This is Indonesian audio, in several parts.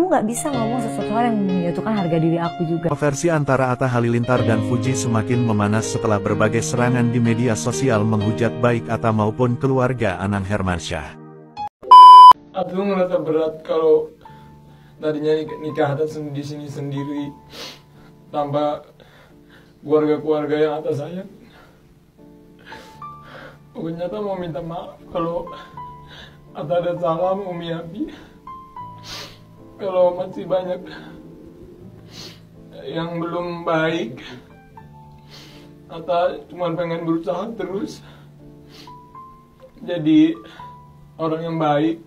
Kamu nggak bisa ngomong sesuatu hal yang menjatuhkan harga diri aku juga. Versi antara Atta Halilintar dan Fuji semakin memanas setelah berbagai serangan di media sosial menghujat baik Atta maupun keluarga Anang Hermansyah. Aku ngerasa berat kalau tadinya nikah di sini sendiri tanpa keluarga-keluarga yang Atta sayang. Pokoknya Atta mau minta maaf kalau Atta ada salah sama Umi Abi. Kalau masih banyak yang belum baik, Atta cuma pengen berusaha terus jadi orang yang baik.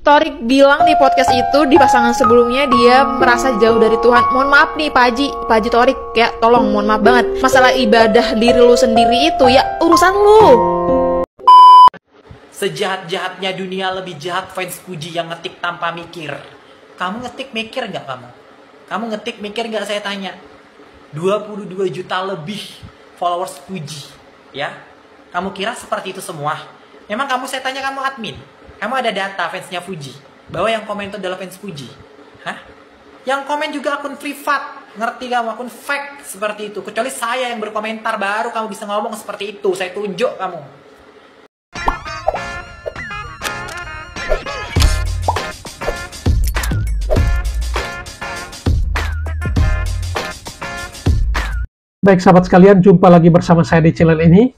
Torik bilang di podcast itu di pasangan sebelumnya dia merasa jauh dari Tuhan. Mohon maaf nih Pak Haji Torik ya, tolong mohon maaf banget. Masalah ibadah diri lu sendiri itu ya urusan lu. Sejahat-jahatnya dunia lebih jahat fans Fuji yang ngetik tanpa mikir. Kamu ngetik mikir nggak kamu? Kamu ngetik mikir nggak saya tanya? 22 juta lebih followers Fuji, ya? Kamu kira seperti itu semua? Memang kamu, saya tanya, kamu admin? Kamu ada data fansnya Fuji bahwa yang komen itu adalah fans Fuji? Hah? Yang komen juga akun privat, ngerti kamu? Akun fake seperti itu. Kecuali saya yang berkomentar baru kamu bisa ngomong seperti itu. Saya tunjuk kamu. Baik sahabat sekalian, jumpa lagi bersama saya di channel ini,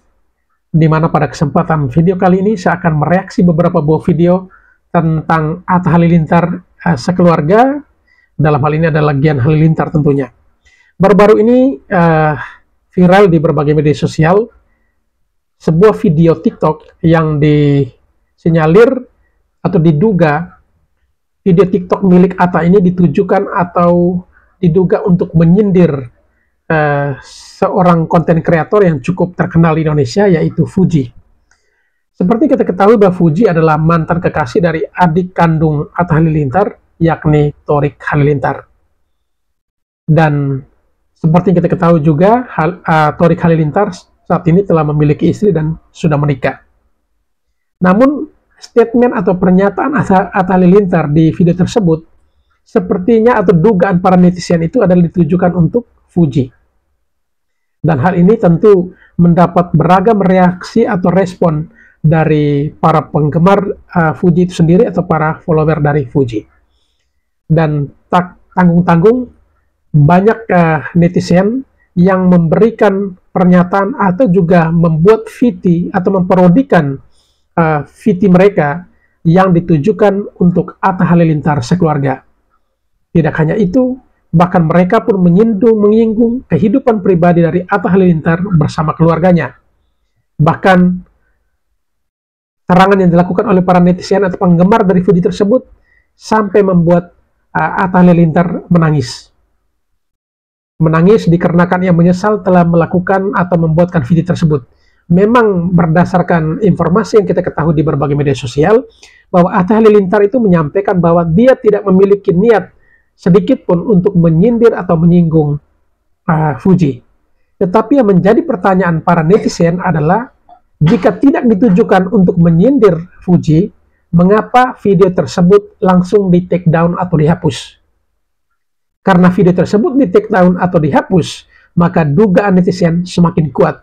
di mana pada kesempatan video kali ini saya akan mereaksi beberapa buah video tentang Atta Halilintar sekeluarga. Dalam hal ini adalah Gian Halilintar tentunya. Baru-baru ini viral di berbagai media sosial sebuah video TikTok yang disinyalir atau diduga video TikTok milik Atta ini ditujukan atau diduga untuk menyindir seorang konten kreator yang cukup terkenal di Indonesia, yaitu Fuji. Seperti kita ketahui bahwa Fuji adalah mantan kekasih dari adik kandung Atta Halilintar, yakni Torik Halilintar. Dan seperti kita ketahui juga, Torik Halilintar saat ini telah memiliki istri dan sudah menikah. Namun, statement atau pernyataan Atta Halilintar di video tersebut, sepertinya atau dugaan para netizen itu adalah ditujukan untuk Fuji. Dan hal ini tentu mendapat beragam reaksi atau respon dari para penggemar Fuji itu sendiri atau para follower dari Fuji. Dan tak tanggung-tanggung banyak netizen yang memberikan pernyataan atau juga membuat VT atau memparodikan VT mereka yang ditujukan untuk Atta Halilintar sekeluarga. Tidak hanya itu, bahkan mereka pun menyinggung kehidupan pribadi dari Atta Halilintar bersama keluarganya. Bahkan serangan yang dilakukan oleh para netizen atau penggemar dari Fuji tersebut sampai membuat Atta Halilintar menangis. Menangis dikarenakan ia menyesal telah melakukan atau membuatkan video tersebut. Memang berdasarkan informasi yang kita ketahui di berbagai media sosial, bahwa Atta Halilintar itu menyampaikan bahwa dia tidak memiliki niat sedikit pun untuk menyindir atau menyinggung Fuji. Tetapi yang menjadi pertanyaan para netizen adalah, jika tidak ditujukan untuk menyindir Fuji, mengapa video tersebut langsung di take down atau dihapus? Karena video tersebut di take down atau dihapus, maka dugaan netizen semakin kuat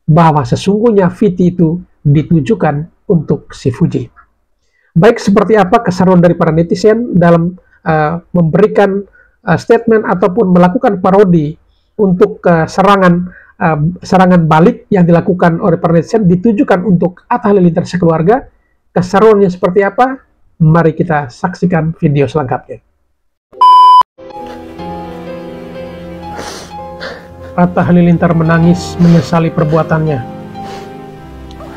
bahwa sesungguhnya VT itu ditujukan untuk si Fuji. Baik seperti apa keseruan dari para netizen dalam memberikan statement ataupun melakukan parodi untuk serangan balik yang dilakukan oleh para netizen ditujukan untuk Atta Halilintar sekeluarga. Keseruannya seperti apa? Mari kita saksikan video selengkapnya. Atta Halilintar menangis menyesali perbuatannya.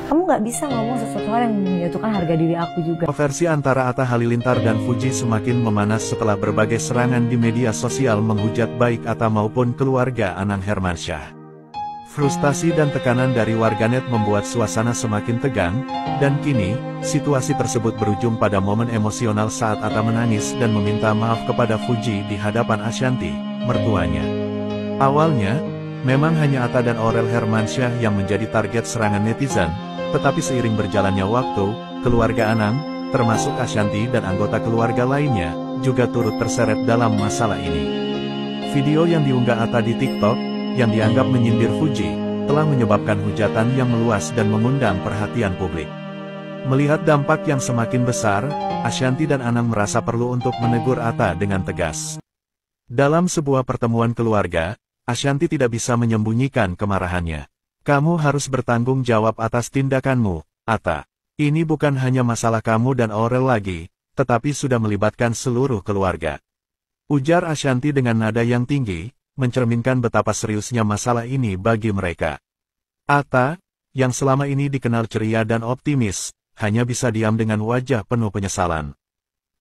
Kamu nggak bisa ngomong sesuatu hal yang menjatuhkan harga diri aku juga. Versi antara Atta Halilintar dan Fuji semakin memanas setelah berbagai serangan di media sosial menghujat baik Atta maupun keluarga Anang Hermansyah. Frustasi dan tekanan dari warganet membuat suasana semakin tegang, dan kini, situasi tersebut berujung pada momen emosional saat Atta menangis dan meminta maaf kepada Fuji di hadapan Ashanti, mertuanya. Awalnya, memang hanya Atta dan Aurel Hermansyah yang menjadi target serangan netizen, tetapi seiring berjalannya waktu, keluarga Anang, termasuk Ashanti dan anggota keluarga lainnya, juga turut terseret dalam masalah ini. Video yang diunggah Atta di TikTok, yang dianggap menyindir Fuji, telah menyebabkan hujatan yang meluas dan mengundang perhatian publik. Melihat dampak yang semakin besar, Ashanty dan Anang merasa perlu untuk menegur Atta dengan tegas. Dalam sebuah pertemuan keluarga, Ashanty tidak bisa menyembunyikan kemarahannya. Kamu harus bertanggung jawab atas tindakanmu, Atta. Ini bukan hanya masalah kamu dan Aurel lagi, tetapi sudah melibatkan seluruh keluarga. Ujar Ashanty dengan nada yang tinggi, mencerminkan betapa seriusnya masalah ini bagi mereka. Atta, yang selama ini dikenal ceria dan optimis, hanya bisa diam dengan wajah penuh penyesalan.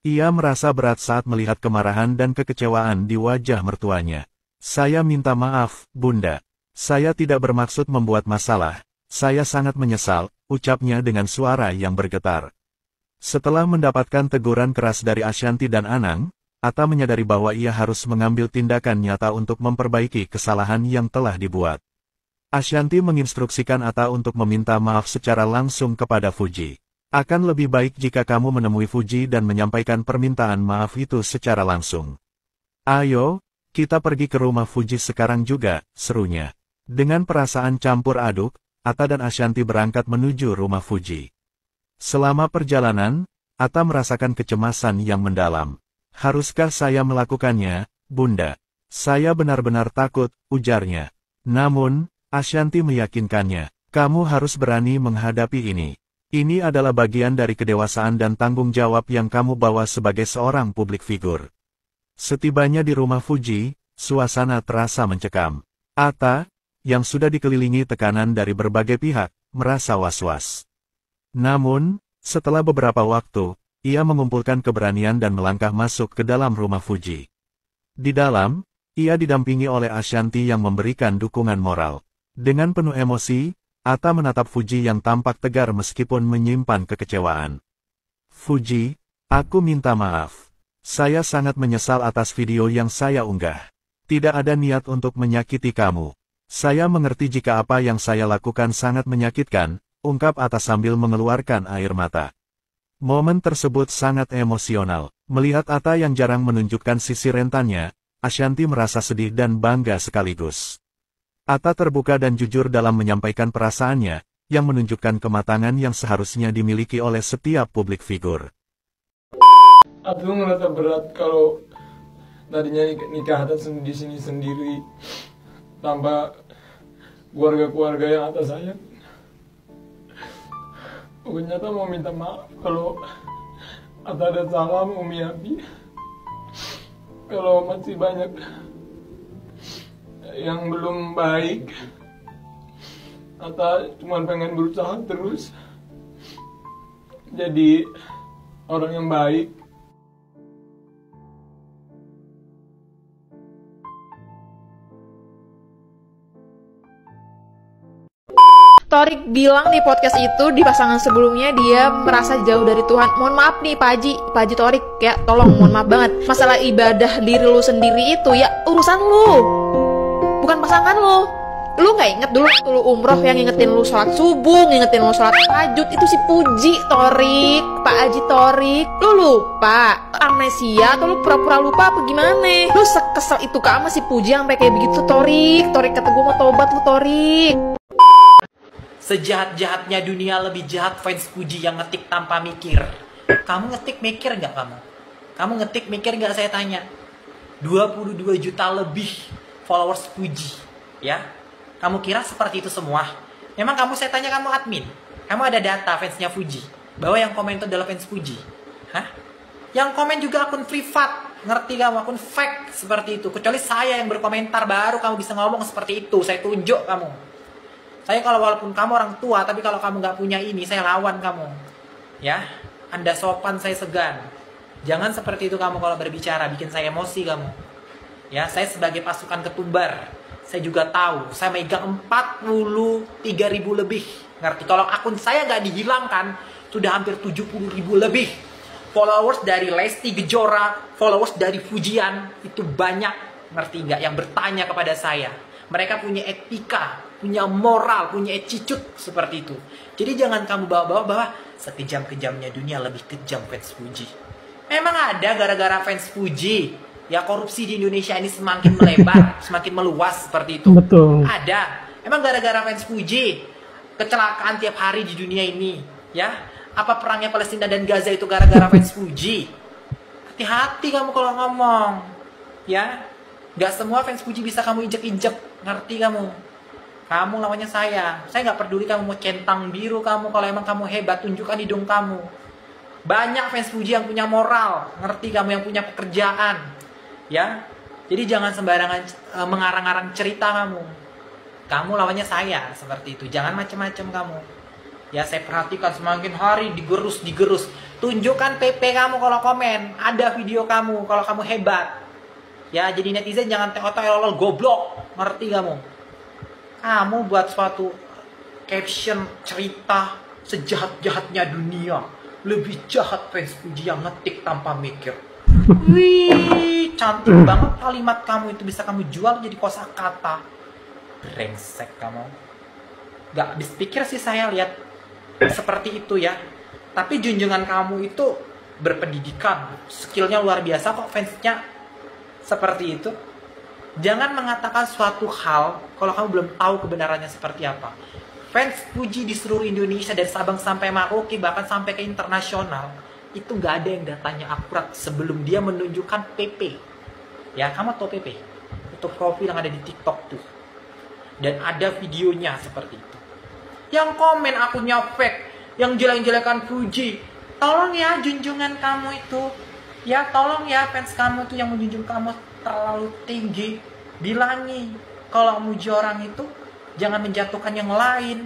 Ia merasa berat saat melihat kemarahan dan kekecewaan di wajah mertuanya. Saya minta maaf, Bunda. Saya tidak bermaksud membuat masalah. Saya sangat menyesal, ucapnya dengan suara yang bergetar. Setelah mendapatkan teguran keras dari Ashanty dan Anang, Atta menyadari bahwa ia harus mengambil tindakan nyata untuk memperbaiki kesalahan yang telah dibuat. Ashanty menginstruksikan Atta untuk meminta maaf secara langsung kepada Fuji. Akan lebih baik jika kamu menemui Fuji dan menyampaikan permintaan maaf itu secara langsung. Ayo, kita pergi ke rumah Fuji sekarang juga, serunya. Dengan perasaan campur aduk, Atta dan Ashanty berangkat menuju rumah Fuji. Selama perjalanan, Atta merasakan kecemasan yang mendalam. Haruskah saya melakukannya, Bunda? Saya benar-benar takut, ujarnya. Namun, Ashanty meyakinkannya, kamu harus berani menghadapi ini. Ini adalah bagian dari kedewasaan dan tanggung jawab yang kamu bawa sebagai seorang publik figur. Setibanya di rumah Fuji, suasana terasa mencekam. Atta, yang sudah dikelilingi tekanan dari berbagai pihak, merasa was-was. Namun, setelah beberapa waktu, ia mengumpulkan keberanian dan melangkah masuk ke dalam rumah Fuji. Di dalam, ia didampingi oleh Ashanty yang memberikan dukungan moral. Dengan penuh emosi, Atta menatap Fuji yang tampak tegar meskipun menyimpan kekecewaan. Fuji, aku minta maaf. Saya sangat menyesal atas video yang saya unggah. Tidak ada niat untuk menyakiti kamu. Saya mengerti jika apa yang saya lakukan sangat menyakitkan, ungkap Atta sambil mengeluarkan air mata. Momen tersebut sangat emosional. Melihat Atta yang jarang menunjukkan sisi rentannya, Ashanty merasa sedih dan bangga sekaligus. Atta terbuka dan jujur dalam menyampaikan perasaannya, yang menunjukkan kematangan yang seharusnya dimiliki oleh setiap publik figur. Aku ngerasa berat kalau tadinya nikah atas di sini sendiri, tanpa keluarga-keluarga yang atas sayang. Aku nyata mau minta maaf kalau Atta ada salah, Umi Abi. Kalau masih banyak yang belum baik, Atta cuma pengen berusaha terus jadi orang yang baik. Torik bilang di podcast itu di pasangan sebelumnya dia merasa jauh dari Tuhan. Mohon maaf nih Pak Haji Torik, ya tolong mohon maaf banget. Masalah ibadah diri lu sendiri itu ya urusan lu, bukan pasangan lu. Lu nggak inget dulu lu umroh yang ngingetin lu sholat subuh, ngingetin lu sholat tahajud, itu si Puji Torik, Pak Haji Torik. Lu lupa, amnesia atau lu pura-pura lupa apa gimana? Lu sekesel itu sama si Puji sampai kayak begitu Torik kata gue mau tobat lu Torik. Sejahat-jahatnya dunia lebih jahat fans Fuji yang ngetik tanpa mikir. Kamu ngetik mikir nggak kamu? Kamu ngetik mikir nggak saya tanya? 22 juta lebih followers Fuji, ya? Kamu kira seperti itu semua? Memang kamu, saya tanya, kamu admin? Kamu ada data fansnya Fuji bahwa yang komen itu adalah fans Fuji? Hah? Yang komen juga akun privat, ngerti kamu? Akun fake seperti itu. Kecuali saya yang berkomentar baru kamu bisa ngomong seperti itu. Saya tunjuk kamu. Saya kalau walaupun kamu orang tua, tapi kalau kamu nggak punya ini, saya lawan kamu. Ya, Anda sopan, saya segan. Jangan seperti itu kamu kalau berbicara, bikin saya emosi kamu. Ya, saya sebagai pasukan ketumbar, saya juga tahu, saya megang 43.000 lebih. Ngerti? Kalau akun saya nggak dihilangkan, sudah hampir 70.000 lebih. Followers dari Lesti Kejora, followers dari Fujian, itu banyak. Ngerti nggak? Yang bertanya kepada saya. Mereka punya etika, punya moral, punya attitude seperti itu. Jadi jangan kamu bawa-bawa bahwa sekejam-kejamnya dunia lebih kejam fans Fuji. Emang ada gara-gara fans Fuji ya korupsi di Indonesia ini semakin melebar, semakin meluas seperti itu? Betul. Ada. Emang gara-gara fans Fuji kecelakaan tiap hari di dunia ini, ya? Apa perangnya Palestina dan Gaza itu gara-gara fans Fuji? Hati-hati kamu kalau ngomong, ya. Gak semua fans Fuji bisa kamu injek-injek, ngerti kamu? Kamu lawannya saya nggak peduli kamu mau centang biru kamu, kalau emang kamu hebat tunjukkan hidung kamu. Banyak fans Fuji yang punya moral, ngerti kamu, yang punya pekerjaan, ya. Jadi jangan sembarangan mengarang-arang cerita kamu. Kamu lawannya saya seperti itu, jangan macem-macem kamu. Ya saya perhatikan semakin hari digerus. Tunjukkan PP kamu kalau komen, ada video kamu kalau kamu hebat. Ya jadi netizen jangan teo-teo goblok, ngerti kamu? Kamu buat suatu caption cerita sejahat-jahatnya dunia. Lebih jahat fans Fuji yang ngetik tanpa mikir. Wih, cantik banget kalimat kamu itu, bisa kamu jual jadi kosakata. Brengsek kamu. Gak habis pikir sih saya lihat seperti itu ya. Tapi junjungan kamu itu berpendidikan, skillnya luar biasa kok, fansnya seperti itu. Jangan mengatakan suatu hal kalau kamu belum tahu kebenarannya seperti apa. Fans Fuji di seluruh Indonesia dari Sabang sampai Merauke bahkan sampai ke internasional itu nggak ada yang datanya akurat sebelum dia menunjukkan PP. Ya kamu tahu PP? Itu profil yang ada di TikTok tuh. Dan ada videonya seperti itu. Yang komen akunnya fake, yang jelek-jelekan Fuji, tolong ya junjungan kamu itu, ya tolong ya fans kamu tuh yang menjunjung kamu terlalu tinggi, bilangi kalau muji orang itu jangan menjatuhkan yang lain.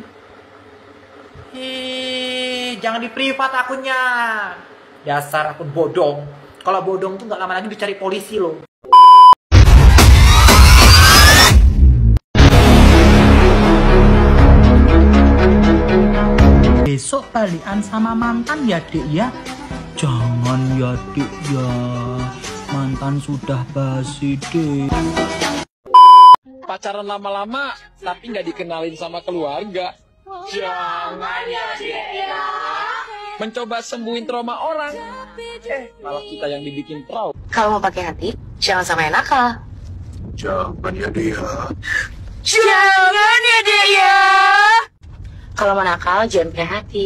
Jangan di privat akunnya. Dasar akun bodong. Kalau bodong tuh nggak lama lagi dicari polisi loh. Besok balikan sama mantan ya dek ya. Jangan ya dek ya, mantan sudah basi dek. Pacaran lama-lama tapi nggak dikenalin sama keluarga. Jangan ya dek ya. Mencoba sembuhin trauma orang, malah kita yang dibikin trauma. Kalau mau pakai hati, jangan sama yang nakal. Jangan ya dia. Jangan ya dia ya. Kalau mau nakal, jangan pakai hati.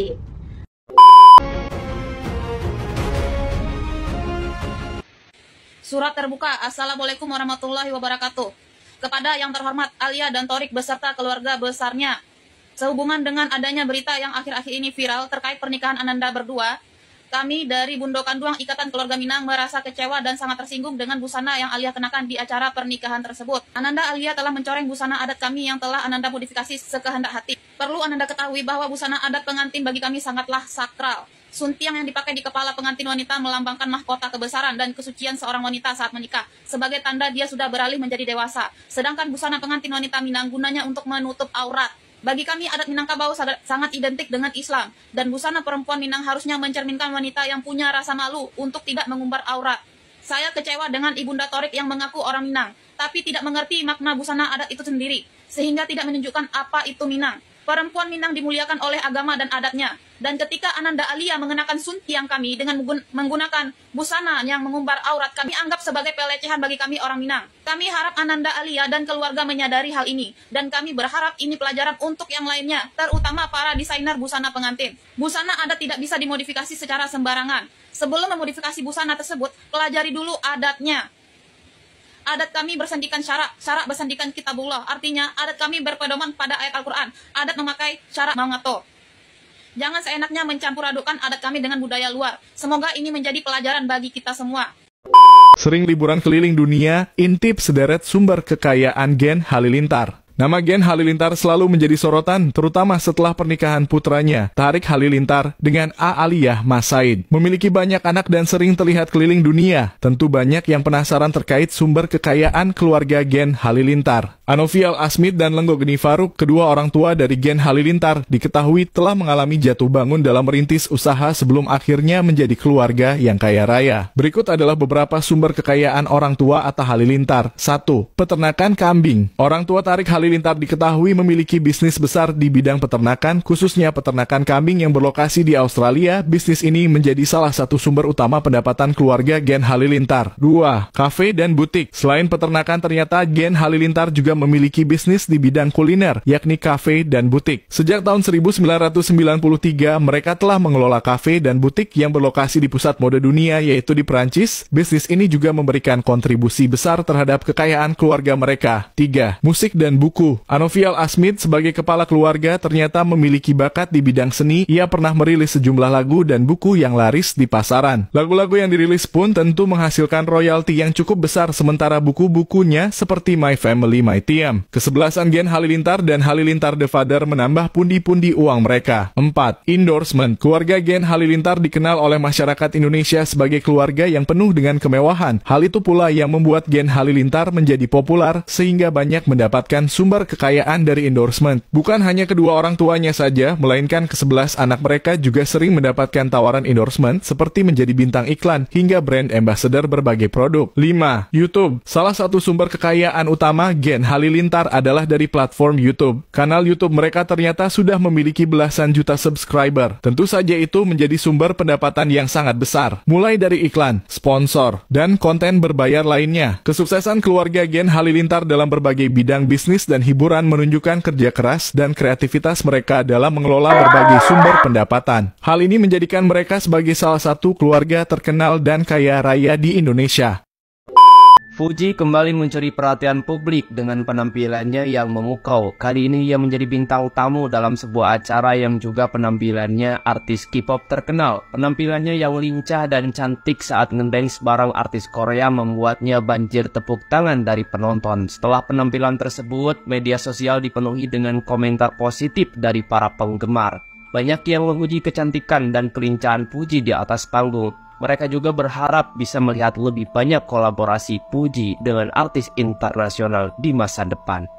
Surat terbuka. Assalamualaikum warahmatullahi wabarakatuh. Kepada yang terhormat Alia dan Thorik beserta keluarga besarnya. Sehubungan dengan adanya berita yang akhir-akhir ini viral terkait pernikahan Ananda berdua, kami dari Bundo Kanduang Ikatan Keluarga Minang merasa kecewa dan sangat tersinggung dengan busana yang Alia kenakan di acara pernikahan tersebut. Ananda Alia telah mencoreng busana adat kami yang telah Ananda modifikasi sekehendak hati. Perlu Ananda ketahui bahwa busana adat pengantin bagi kami sangatlah sakral. Suntiang yang dipakai di kepala pengantin wanita melambangkan mahkota kebesaran dan kesucian seorang wanita saat menikah, sebagai tanda dia sudah beralih menjadi dewasa. Sedangkan busana pengantin wanita Minang gunanya untuk menutup aurat. Bagi kami, adat Minangkabau sangat identik dengan Islam, dan busana perempuan Minang harusnya mencerminkan wanita yang punya rasa malu untuk tidak mengumbar aurat. Saya kecewa dengan Ibunda Thorik yang mengaku orang Minang, tapi tidak mengerti makna busana adat itu sendiri, sehingga tidak menunjukkan apa itu Minang. Perempuan Minang dimuliakan oleh agama dan adatnya. Dan ketika Ananda Alia mengenakan suntiang kami dengan menggunakan busana yang mengumbar aurat, kami anggap sebagai pelecehan bagi kami orang Minang. Kami harap Ananda Alia dan keluarga menyadari hal ini. Dan kami berharap ini pelajaran untuk yang lainnya, terutama para desainer busana pengantin. Busana adat tidak bisa dimodifikasi secara sembarangan. Sebelum memodifikasi busana tersebut, pelajari dulu adatnya. Adat kami bersandikan syarak bersandikan kitabullah. Artinya, adat kami berpedoman pada ayat Al-Quran. Adat memakai syarak mangato. Jangan seenaknya mencampur adukkan adat kami dengan budaya luar. Semoga ini menjadi pelajaran bagi kita semua. Sering liburan keliling dunia, intip sederet sumber kekayaan Gen Halilintar. Nama Gen Halilintar selalu menjadi sorotan, terutama setelah pernikahan putranya, Tariq Halilintar, dengan A. Aliyah Mas Said. Memiliki banyak anak dan sering terlihat keliling dunia. Tentu banyak yang penasaran terkait sumber kekayaan keluarga Gen Halilintar. Anovial Asmit dan Lenggo Geni Faruk, kedua orang tua dari Gen Halilintar, diketahui telah mengalami jatuh bangun dalam merintis usaha sebelum akhirnya menjadi keluarga yang kaya raya. Berikut adalah beberapa sumber kekayaan orang tua Atta Halilintar. 1. Peternakan kambing. Orang tua Tariq Halilintar Halilintar diketahui memiliki bisnis besar di bidang peternakan, khususnya peternakan kambing yang berlokasi di Australia. Bisnis ini menjadi salah satu sumber utama pendapatan keluarga Gen Halilintar. 2. Kafe dan butik. Selain peternakan, ternyata Gen Halilintar juga memiliki bisnis di bidang kuliner, yakni kafe dan butik. Sejak tahun 1993, mereka telah mengelola kafe dan butik yang berlokasi di pusat mode dunia, yaitu di Perancis. Bisnis ini juga memberikan kontribusi besar terhadap kekayaan keluarga mereka. 3. Musik dan buku. Anovial Asmid sebagai kepala keluarga ternyata memiliki bakat di bidang seni. Ia pernah merilis sejumlah lagu dan buku yang laris di pasaran. Lagu-lagu yang dirilis pun tentu menghasilkan royalti yang cukup besar, sementara buku-bukunya seperti My Family, My Team. Kesebelasan Gen Halilintar dan Halilintar The Father menambah pundi-pundi uang mereka. 4. Endorsement. Keluarga Gen Halilintar dikenal oleh masyarakat Indonesia sebagai keluarga yang penuh dengan kemewahan. Hal itu pula yang membuat Gen Halilintar menjadi populer sehingga banyak mendapatkan sumber kekayaan dari endorsement. Bukan hanya kedua orang tuanya saja, melainkan ke-11 anak mereka juga sering mendapatkan tawaran endorsement seperti menjadi bintang iklan hingga brand ambassador berbagai produk. 5. YouTube. Salah satu sumber kekayaan utama Gen Halilintar adalah dari platform YouTube. Kanal YouTube mereka ternyata sudah memiliki belasan juta subscriber. Tentu saja itu menjadi sumber pendapatan yang sangat besar, mulai dari iklan, sponsor, dan konten berbayar lainnya. Kesuksesan keluarga Gen Halilintar dalam berbagai bidang bisnis dan hiburan menunjukkan kerja keras dan kreativitas mereka dalam mengelola berbagai sumber pendapatan. Hal ini menjadikan mereka sebagai salah satu keluarga terkenal dan kaya raya di Indonesia. Fuji kembali mencuri perhatian publik dengan penampilannya yang memukau. Kali ini ia menjadi bintang tamu dalam sebuah acara yang juga penampilannya artis K-pop terkenal. Penampilannya yang lincah dan cantik saat ngedance bareng artis Korea membuatnya banjir tepuk tangan dari penonton. Setelah penampilan tersebut, media sosial dipenuhi dengan komentar positif dari para penggemar. Banyak yang memuji kecantikan dan kelincahan Fuji di atas panggung. Mereka juga berharap bisa melihat lebih banyak kolaborasi Fuji dengan artis internasional di masa depan.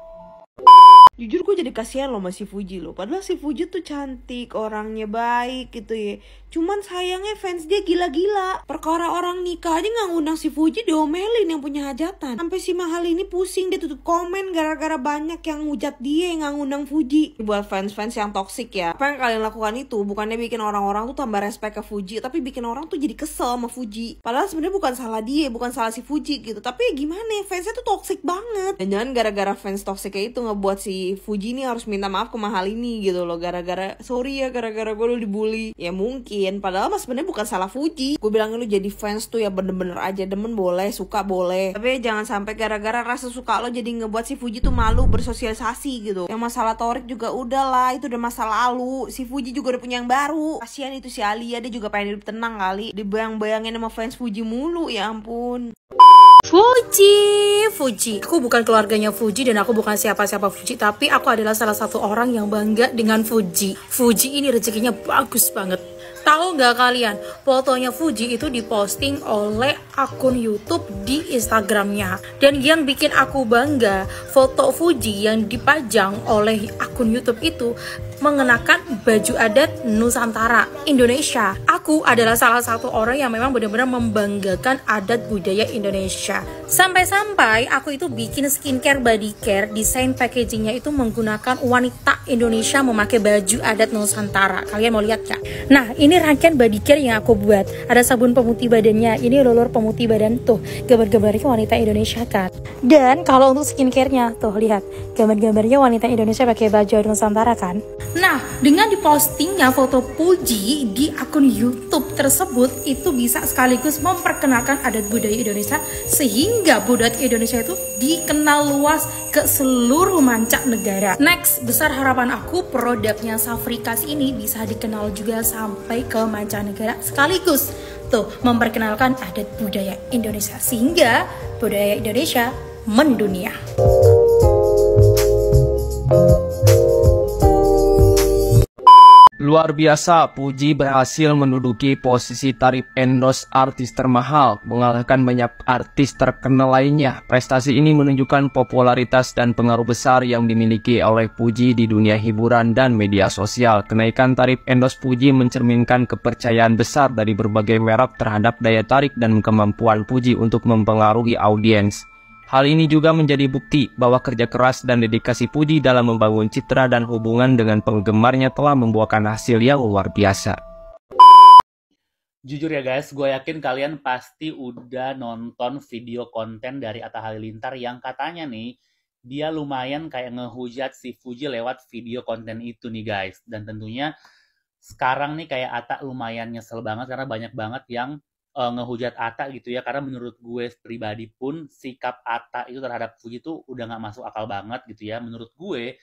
Jujur gue jadi kasihan loh sama si Fuji loh. Padahal si Fuji tuh cantik, orangnya baik gitu ya. Cuman sayangnya fans dia gila-gila. Perkara orang nikah aja gak ngundang si Fuji, diomelin yang punya hajatan. Sampai si Mahal ini pusing, dia tutup komen gara-gara banyak yang ngujat dia yang gak ngundang Fuji. Buat fans-fans yang toksik ya, apa yang kalian lakukan itu bukannya bikin orang-orang tuh tambah respect ke Fuji, tapi bikin orang tuh jadi kesel sama Fuji. Padahal sebenarnya bukan salah dia, bukan salah si Fuji gitu. Tapi ya gimana ya, fansnya tuh toksik banget. Dan jangan gara-gara fans toksiknya itu ngebuat si Fuji ini harus minta maaf ke Mahal ini gitu loh. Gara-gara sorry ya, gara-gara gue lu dibully. Ya mungkin, padahal mas sebenarnya bukan salah Fuji. Gue bilangin lu jadi fans tuh ya bener-bener aja, demen boleh, suka boleh. Tapi jangan sampai gara-gara rasa suka lo jadi ngebuat si Fuji tuh malu bersosialisasi gitu. Yang masalah Torik juga udah lah, itu udah masa lalu. Si Fuji juga udah punya yang baru. Kasian itu si Alia, dia juga pengen hidup tenang kali. Dibayang-bayangin sama fans Fuji mulu, ya ampun. Fuji. Aku bukan keluarganya Fuji dan aku bukan siapa-siapa Fuji, tapi aku adalah salah satu orang yang bangga dengan Fuji. Fuji ini rezekinya bagus banget. Tahu nggak kalian, fotonya Fuji itu diposting oleh akun YouTube di Instagramnya. Dan yang bikin aku bangga, foto Fuji yang dipajang oleh akun YouTube itu mengenakan baju adat Nusantara Indonesia. Aku adalah salah satu orang yang memang benar-benar membanggakan adat budaya Indonesia. Sampai-sampai aku itu bikin skincare body care, desain packagingnya itu menggunakan wanita Indonesia memakai baju adat Nusantara. Kalian mau lihat gak? Nah, ini rangkaian body care yang aku buat. Ada sabun pemutih badannya, ini roller pemutih badan tuh. Gambar-gambarnya wanita Indonesia kan. Dan kalau untuk skincare-nya tuh lihat, gambar-gambarnya wanita Indonesia pakai baju adat Nusantara kan. Nah, dengan dipostingnya foto Fuji di akun YouTube tersebut, itu bisa sekaligus memperkenalkan adat budaya Indonesia sehingga budaya Indonesia itu dikenal luas ke seluruh mancanegara. Next, besar harapan aku produknya Safrikas ini bisa dikenal juga sampai ke mancanegara sekaligus. Tuh, memperkenalkan adat budaya Indonesia sehingga budaya Indonesia mendunia. Luar biasa, Fuji berhasil menduduki posisi tarif endorse artis termahal, mengalahkan banyak artis terkenal lainnya. Prestasi ini menunjukkan popularitas dan pengaruh besar yang dimiliki oleh Fuji di dunia hiburan dan media sosial. Kenaikan tarif endorse Fuji mencerminkan kepercayaan besar dari berbagai merek terhadap daya tarik dan kemampuan Fuji untuk mempengaruhi audiens. Hal ini juga menjadi bukti bahwa kerja keras dan dedikasi Fuji dalam membangun citra dan hubungan dengan penggemarnya telah membuahkan hasil yang luar biasa. Jujur ya guys, gue yakin kalian pasti udah nonton video konten dari Atta Halilintar yang katanya nih, dia lumayan kayak ngehujat si Fuji lewat video konten itu nih guys. Dan tentunya sekarang nih kayak Atta lumayan nyesel banget karena banyak banget yang ngehujat Atta gitu ya, karena menurut gue pribadi pun sikap Atta itu terhadap Fuji tuh udah gak masuk akal banget gitu ya. Menurut gue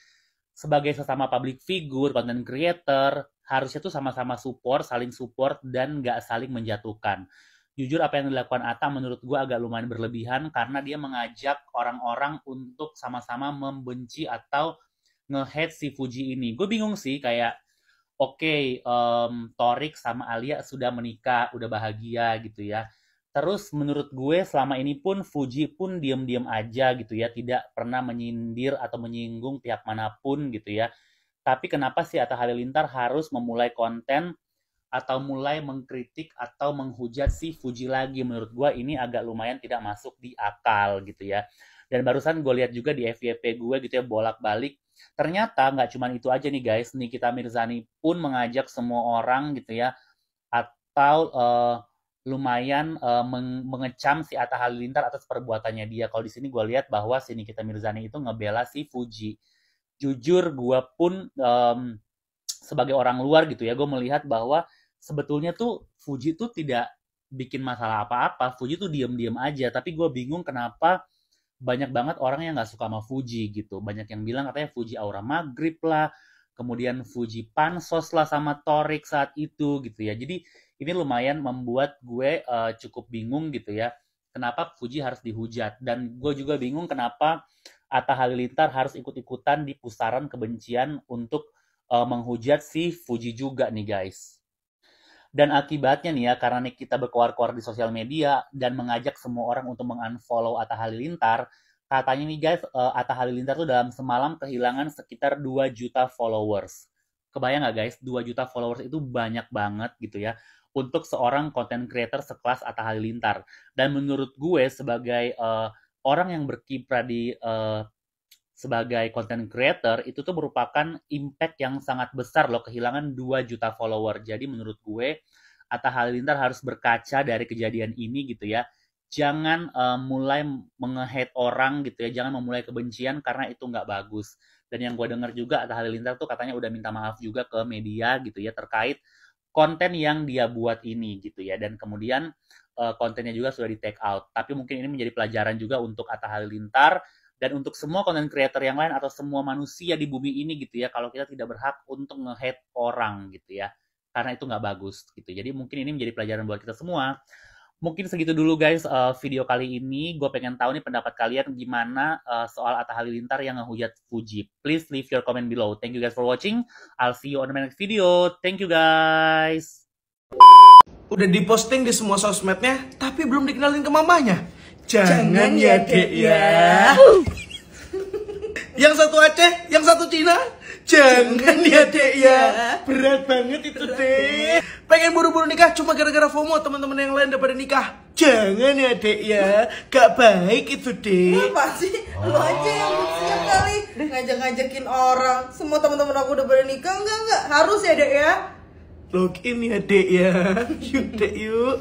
sebagai sesama public figure, content creator, harusnya tuh sama-sama support, saling support dan gak saling menjatuhkan. Jujur apa yang dilakukan Atta menurut gue agak lumayan berlebihan karena dia mengajak orang-orang untuk sama-sama membenci atau nge-hate si Fuji ini. Gue bingung sih kayak Oke, Thorik sama Alia sudah menikah, udah bahagia gitu ya. Terus menurut gue selama ini pun Fuji pun diam-diam aja gitu ya, tidak pernah menyindir atau menyinggung pihak manapun gitu ya. Tapi kenapa sih Atta Halilintar harus memulai konten atau mulai mengkritik atau menghujat si Fuji lagi? Menurut gue ini agak lumayan tidak masuk di akal gitu ya. Dan barusan gue lihat juga di FYP gue gitu ya, bolak-balik. Ternyata nggak cuma itu aja nih guys, Nikita Mirzani pun mengajak semua orang gitu ya, atau lumayan mengecam si Atta Halilintar atas perbuatannya dia. Kalau di sini gue lihat bahwa si Nikita Mirzani itu ngebela si Fuji. Jujur gue pun sebagai orang luar gitu ya, gue melihat bahwa sebetulnya tuh Fuji tuh tidak bikin masalah apa-apa, Fuji tuh diam-diam aja. Tapi gue bingung kenapa banyak banget orang yang nggak suka sama Fuji gitu. Banyak yang bilang katanya Fuji aura maghrib lah, kemudian Fuji pansos lah sama Thorik saat itu gitu ya. Jadi ini lumayan membuat gue cukup bingung gitu ya, kenapa Fuji harus dihujat. Dan gue juga bingung kenapa Atta Halilintar harus ikut-ikutan di pusaran kebencian untuk menghujat si Fuji juga nih guys. Dan akibatnya nih ya, karena nih kita berkoar-koar di sosial media dan mengajak semua orang untuk mengunfollow Atta Halilintar, katanya nih guys, Atta Halilintar tuh dalam semalam kehilangan sekitar 2 juta followers. Kebayang nggak guys, 2 juta followers itu banyak banget gitu ya, untuk seorang content creator sekelas Atta Halilintar. Dan menurut gue sebagai orang yang berkiprah di sebagai content creator, itu tuh merupakan impact yang sangat besar loh, kehilangan 2 juta follower. Jadi menurut gue, Atta Halilintar harus berkaca dari kejadian ini gitu ya. Jangan mulai menge-hate orang gitu ya, jangan memulai kebencian karena itu nggak bagus. Dan yang gue dengar juga Atta Halilintar tuh katanya udah minta maaf juga ke media gitu ya, terkait konten yang dia buat ini gitu ya. Dan kemudian kontennya juga sudah di take out. Tapi mungkin ini menjadi pelajaran juga untuk Atta Halilintar, dan untuk semua content creator yang lain atau semua manusia di bumi ini gitu ya, kalau kita tidak berhak untuk nge-hate orang gitu ya, karena itu nggak bagus gitu. Jadi mungkin ini menjadi pelajaran buat kita semua. Mungkin segitu dulu guys video kali ini. Gue pengen tahu nih pendapat kalian gimana soal Atta Halilintar yang ngehujat Fuji. Please leave your comment below. Thank you guys for watching. I'll see you on the next video. Thank you guys. Udah diposting di semua sosmednya, tapi belum dikenalin ke mamanya. Jangan ya dek ya. Yang satu Aceh, yang satu Cina. Jangan ya dek ya. Berat banget itu dek. Pengen buru-buru nikah cuma gara-gara FOMO teman-teman yang lain udah pada nikah. Jangan ya dek ya. Gak baik itu dek. Apa sih? Lo aja yang setiap kali ngajak-ngajakin orang. Semua teman-teman aku udah pada nikah. Enggak. Harus ya dek ya. Login ya dek ya. Yuk dek yuk.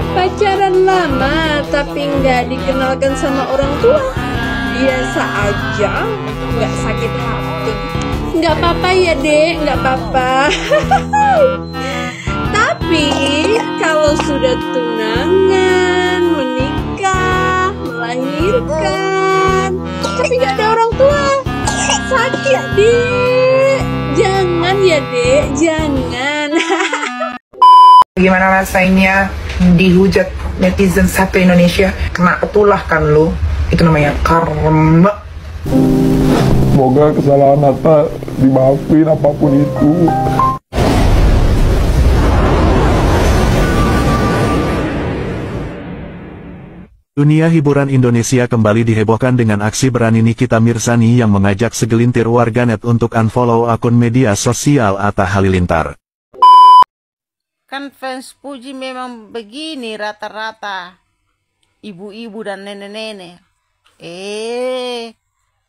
Pacaran lama tapi nggak dikenalkan sama orang tua, biasa aja, nggak sakit hati. Nggak apa-apa ya dek, nggak apa-apa. Tapi kalau sudah tunangan, menikah, melahirkan, tapi nggak ada orang tua, sakit dek. Jangan ya dek, jangan. Gimana rasanya dihujat netizen satu Indonesia? Kena ketulah kan lu. Itu namanya karma. Semoga kesalahan Atta dimaafin apapun itu. Dunia hiburan Indonesia kembali dihebohkan dengan aksi berani Nikita Mirzani yang mengajak segelintir warganet untuk unfollow akun media sosial Atta Halilintar. Kan fans Fuji memang begini rata-rata. ibu-ibu dan nenek-nenek.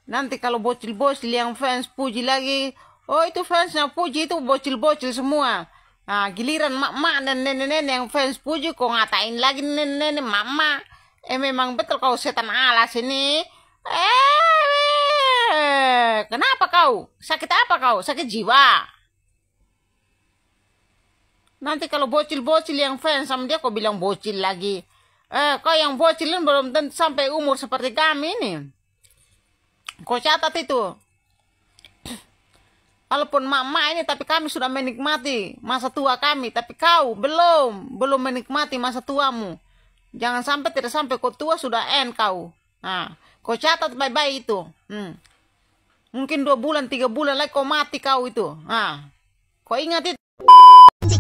Nanti kalau bocil-bocil yang fans puji lagi, oh itu fansnya puji itu bocil-bocil semua. Nah, giliran mak-mak dan nenek-nenek yang fans puji, kok ngatain lagi nenek-nenek mak-mak. Memang betul kau setan alas ini. Kenapa kau? Sakit apa kau? Sakit jiwa. Nanti kalau bocil-bocil yang fans sama dia, kau bilang bocil lagi. Kau yang bocilin belum tentu sampai umur seperti kami ini. Kau catat itu. Walaupun mak-mak ini, tapi kami sudah menikmati masa tua kami. Tapi kau belum menikmati masa tuamu. Jangan sampai tidak sampai kau tua sudah end kau. Nah, kau catat baik-baik itu. Mungkin 2 bulan, 3 bulan lagi kau mati kau itu. Nah, kau ingat itu.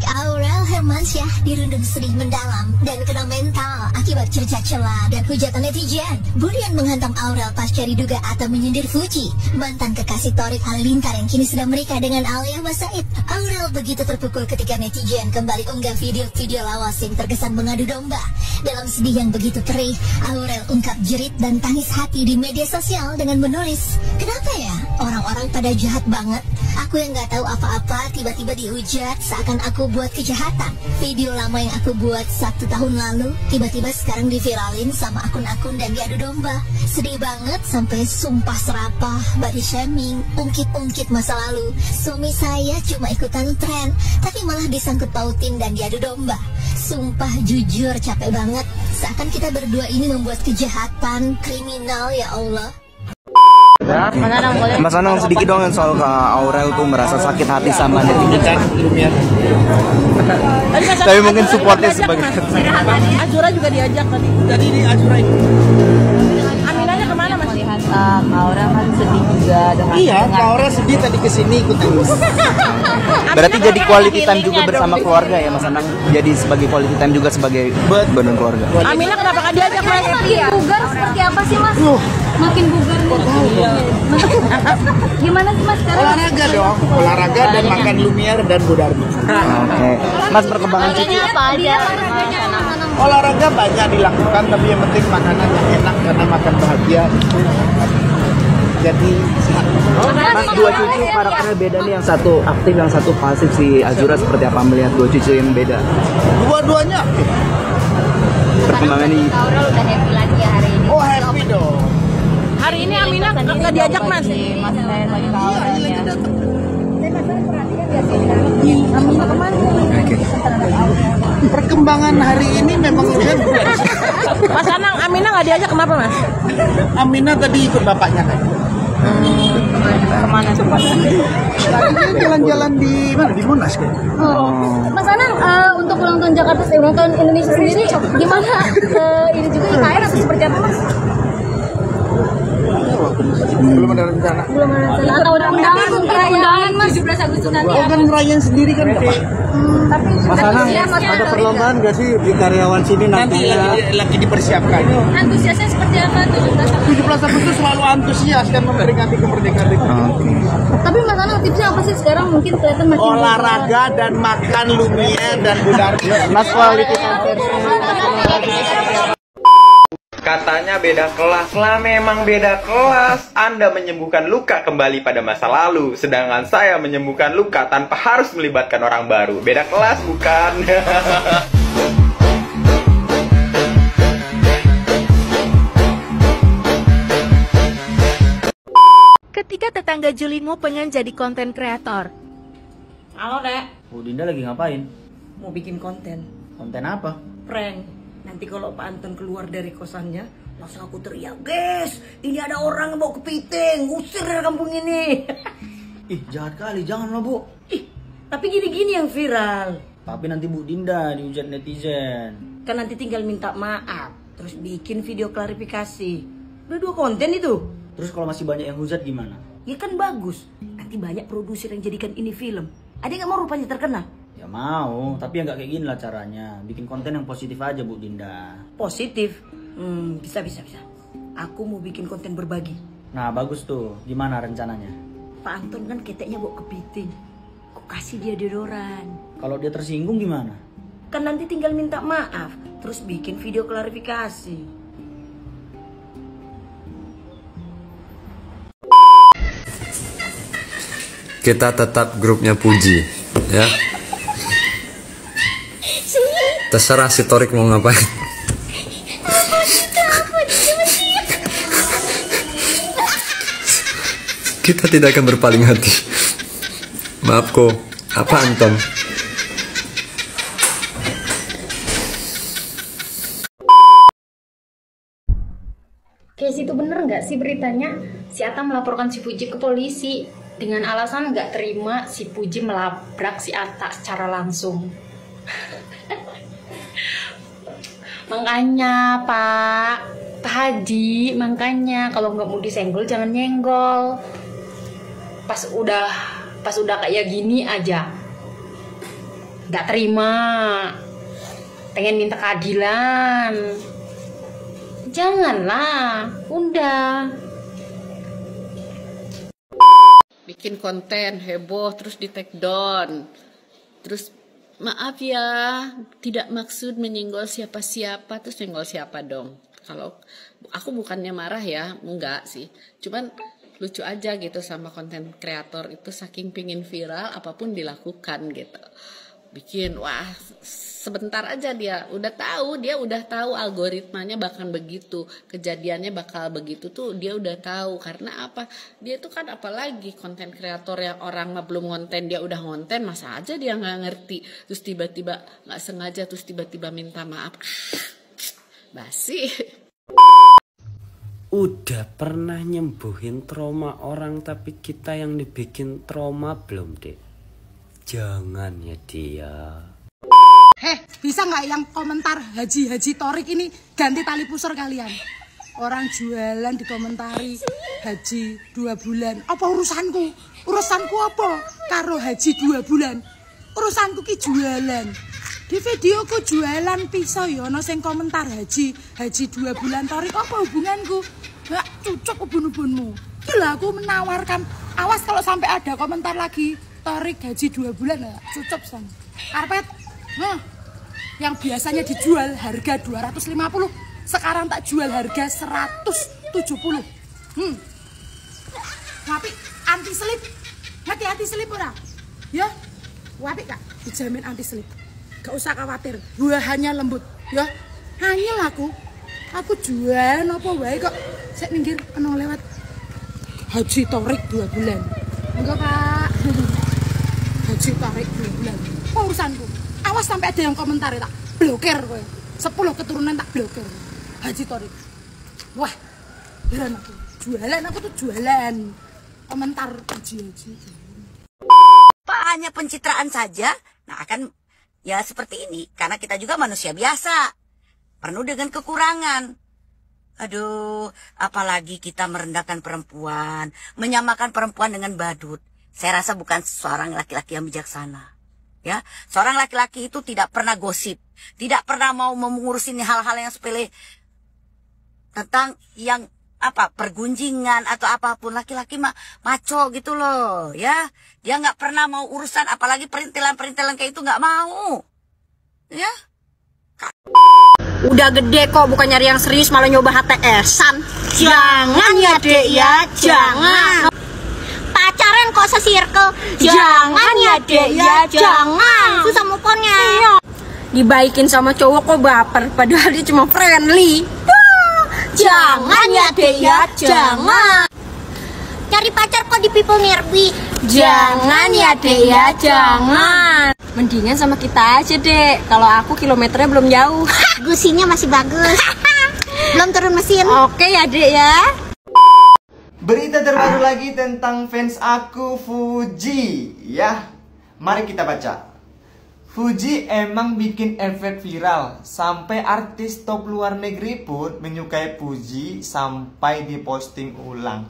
Aurel Hermansyah dirundung sedih mendalam dan kena mental akibat cerca cela dan hujatan netizen. Bulian menghantam Aurel pasca diduga atau menyindir Fuji, mantan kekasih Thorik Halilintar yang kini sedang menikah dengan Alia Wasaid. Aurel begitu terpukul ketika netizen kembali unggah video-video lawas yang terkesan mengadu domba. Dalam sedih yang begitu perih, Aurel ungkap jerit dan tangis hati di media sosial dengan menulis, "Kenapa ya orang-orang pada jahat banget? Aku yang gak tahu apa-apa tiba-tiba dihujat seakan aku buat kejahatan. Video lama yang aku buat 1 tahun lalu tiba-tiba sekarang diviralin sama akun-akun dan diadu domba. Sedih banget sampai sumpah serapah, body shaming, ungkit-ungkit masa lalu. Suami saya cuma ikutan tren, tapi malah disangkut pautin dan diadu domba. Sumpah jujur capek banget. Seakan kita berdua ini membuat kejahatan, kriminal ya Allah." Mas Anang sedikit dong soal Aurel tuh merasa sakit hati sama netizen. Tapi mungkin supportnya sebagai Azura juga diajak tadi. Jadi di Azura itu. Aminahnya kemana Mas? Lihat Aurel kan sedih juga dengan. Iya, Aurel sedih tadi kesini ikut terus. Berarti jadi quality time juga bersama keluarga ya Mas Anang. Jadi sebagai quality time juga sebagai benar keluarga. Aminah kenapa kan diajak Mas? Makin bugar seperti apa sih Mas? Makin bugar nih. Gimana sih Mas sekarang? Olahraga dong, olahraga dan makan Lumiere dan Budarmi. Oke. Mas perkembangan cucu Apa aja? Olahraga banyak dilakukan, tapi yang penting makanan yang enak karena makan bahagia. Jadi Mas, 2 cucu karakternya beda nih, yang satu aktif, yang satu pasif. Si Azura seperti apa melihat 2 cucu yang beda? Dua-duanya aktif. Perkembangan ini. Aurel udah happy lagi ya hari ini. Oh happy dong. Hari ini Aminah nggak diajak Mas? Mas Ben lagi ke Aurelnya. Aminah kemana? Perkembangan hari ini memang luar biasa. Mas Anang, Aminah nggak diajak kenapa Mas? Aminah tadi ikut bapaknya kan. Kemana? Jalan-jalan di mana? Di Monas kan? Mas Anang, untuk ulang tahun Jakarta, ulang tahun Indonesia sendiri gimana? Ini juga IKN atau seperti apa Mas? Belum ada rencana. Belum ada rencana. Atau ada undangan untuk undangan Mas 17 Agustus nanti ya? Kan ngerayain sendiri kan nggak apa. Tapi Mas Anang, ada perlombaan nggak sih di karyawan sini Nanti lagi dipersiapkan. antusiasnya seperti apa 17 Agustus? 17 Agustus selalu antusias kan memperingati kemerdekaan Republik. Tapi Mas Anang tipsnya apa sih sekarang mungkin kelihatan makin Olahraga dan makan Lumiere dan Budarmi. Mas quality time. Katanya beda kelas lah, memang beda kelas. Anda menyembuhkan luka kembali pada masa lalu, sedangkan saya menyembuhkan luka tanpa harus melibatkan orang baru. Beda kelas bukan? Ketika tetangga Julimu pengen jadi konten kreator. Halo Dek. Bu Dinda lagi ngapain? Mau bikin konten. Konten apa? Prank. Nanti kalau Pak Anton keluar dari kosannya, langsung aku teriak, "Guys, ini ada orang yang bawa kepiting, usir dari kampung ini." Ih, jahat kali, janganlah Bu. Tapi gini-gini yang viral. Tapi nanti Bu Dinda dihujat netizen. Kan nanti tinggal minta maaf, terus bikin video klarifikasi. Udah 2 konten itu. Terus kalau masih banyak yang hujat gimana? Ya kan bagus. Nanti banyak produser yang jadikan ini film. Ada yang gak mau rupanya terkenal? Ya mau, tapi ya nggak kayak gini lah caranya. Bikin konten yang positif aja Bu Dinda. Positif? Bisa. Aku mau bikin konten berbagi. Nah bagus tuh, gimana rencananya? Pak Anton kan keteknya bawa kepiting. Kok kasih dia deodoran? Kalau dia tersinggung gimana? Kan nanti tinggal minta maaf, terus bikin video klarifikasi. kita tetap grupnya Fuji, ya. Terserah si Torik mau ngapain. Kita tidak akan berpaling hati. Maaf kok, apa Anton? Guys, itu bener nggak sih beritanya? Si Atta melaporkan si Fuji ke polisi dengan alasan nggak terima si Fuji melabrak si Atta secara langsung. Makanya Pak Haji, makanya kalau nggak mau disenggol jangan nyenggol. Pas udah kayak gini aja nggak terima, pengen minta keadilan, janganlah, udah. Bikin konten heboh terus di take down, terus maaf ya, tidak maksud menyinggol siapa-siapa, terus nyenggol siapa dong? Kalau aku bukannya marah ya, enggak sih, cuman lucu aja gitu sama konten kreator itu, saking pingin viral apapun dilakukan gitu. Bikin wah sebentar aja dia udah tahu algoritmanya bakal begitu, kejadiannya bakal begitu tuh dia udah tahu. Karena apa? Dia tuh kan apalagi konten kreator yang orang belum ngonten dia udah ngonten, masa aja dia nggak ngerti terus tiba-tiba nggak sengaja terus tiba-tiba minta maaf. Basi. Udah pernah nyembuhin trauma orang tapi kita yang dibikin trauma belum, Dek? Jangan ya dia. Bisa nggak yang komentar Haji Torik ini ganti tali pusar kalian? Orang jualan dikomentari Haji 2 bulan. Apa urusanku? Urusanku apa? Karo Haji 2 bulan. Urusanku ki jualan. Di videoku jualan pisau ya ono sing komentar Haji 2 bulan Torik, apa hubunganku? Nggak cocok ubun-ubunmu. Gila, aku menawarkan. Awas kalau sampai ada komentar lagi Torik Haji 2 bulan, cocok san. Karpet, yang biasanya dijual harga 250, sekarang tak jual harga 170. Tapi anti selip, hati-hati selip ora? Ya, wapi kak, dijamin anti selip. Gak usah khawatir, buahnya lembut, ya. Hanya aku jual apa wae kok. Saya minggir, ana lewat Haji Torik 2 bulan. Enggak kak, Haji Torik 2 bulan. Apa urusanku? Awas sampai ada yang komentar tak blokir kowe. 10 keturunan tak blokir. Haji Torik. Wah, heran aku. Aku tuh jualan. Komentar Haji. Pak hanya pencitraan saja, nah akan ya seperti ini, karena kita juga manusia biasa, penuh dengan kekurangan. Aduh, apalagi kita merendahkan perempuan, menyamakan perempuan dengan badut. Saya rasa bukan seorang laki-laki yang bijaksana. Ya, seorang laki-laki itu tidak pernah gosip, tidak pernah mau mengurusin hal-hal yang sepele tentang yang pergunjingan atau apapun. Laki-laki maco gitu loh, ya. Dia nggak pernah mau urusan, apalagi perintilan-perintilan kayak itu nggak mau, ya. Udah gede kok, bukan nyari yang serius malah nyoba HTS-an. Jangan ya dek ya, jangan. Pacaran kok se-circle, jangan ya dek ya, jangan. Susah mukonnya. Dibaikin sama cowok kok baper, padahal dia cuma friendly. Jangan ya dek ya, jangan. Cari pacar kok di people nearby, jangan ya dek ya, jangan. Mendingan sama kita aja dek, kalau aku kilometernya belum jauh. Gusinya masih bagus, belum turun mesin. Oke ya dek ya. Berita terbaru lagi tentang fans aku Fuji, ya. Mari kita baca. Fuji emang bikin efek viral, sampai artis top luar negeri pun menyukai Fuji sampai diposting ulang.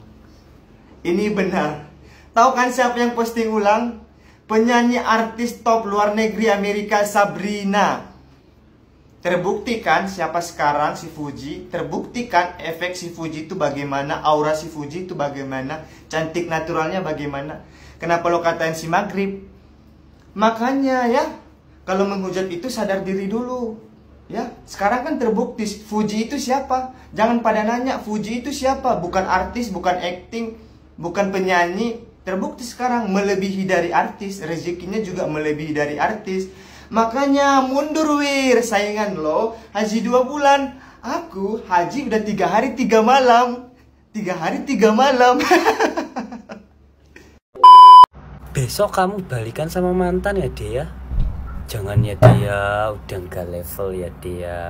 Ini benar. Tahu kan siapa yang posting ulang? Penyanyi artis top luar negeri Amerika, Sabrina. Terbukti kan siapa sekarang si Fuji? Terbukti kan efek si Fuji itu bagaimana, aura si Fuji itu bagaimana, cantik naturalnya bagaimana. Kenapa lo katain si Maghrib? Makanya ya, kalau menghujat itu sadar diri dulu. Ya, sekarang kan terbukti Fuji itu siapa? Jangan pada nanya Fuji itu siapa? Bukan artis, bukan acting, bukan penyanyi, Terbukti sekarang melebihi dari artis, rezekinya juga melebihi dari artis. Makanya mundur wir, saingan lo haji 2 bulan. Aku haji udah 3 hari 3 malam. 3 hari 3 malam. Besok kamu balikan sama mantan ya Dea? Jangan ya Dea, udah nggak level ya Dea.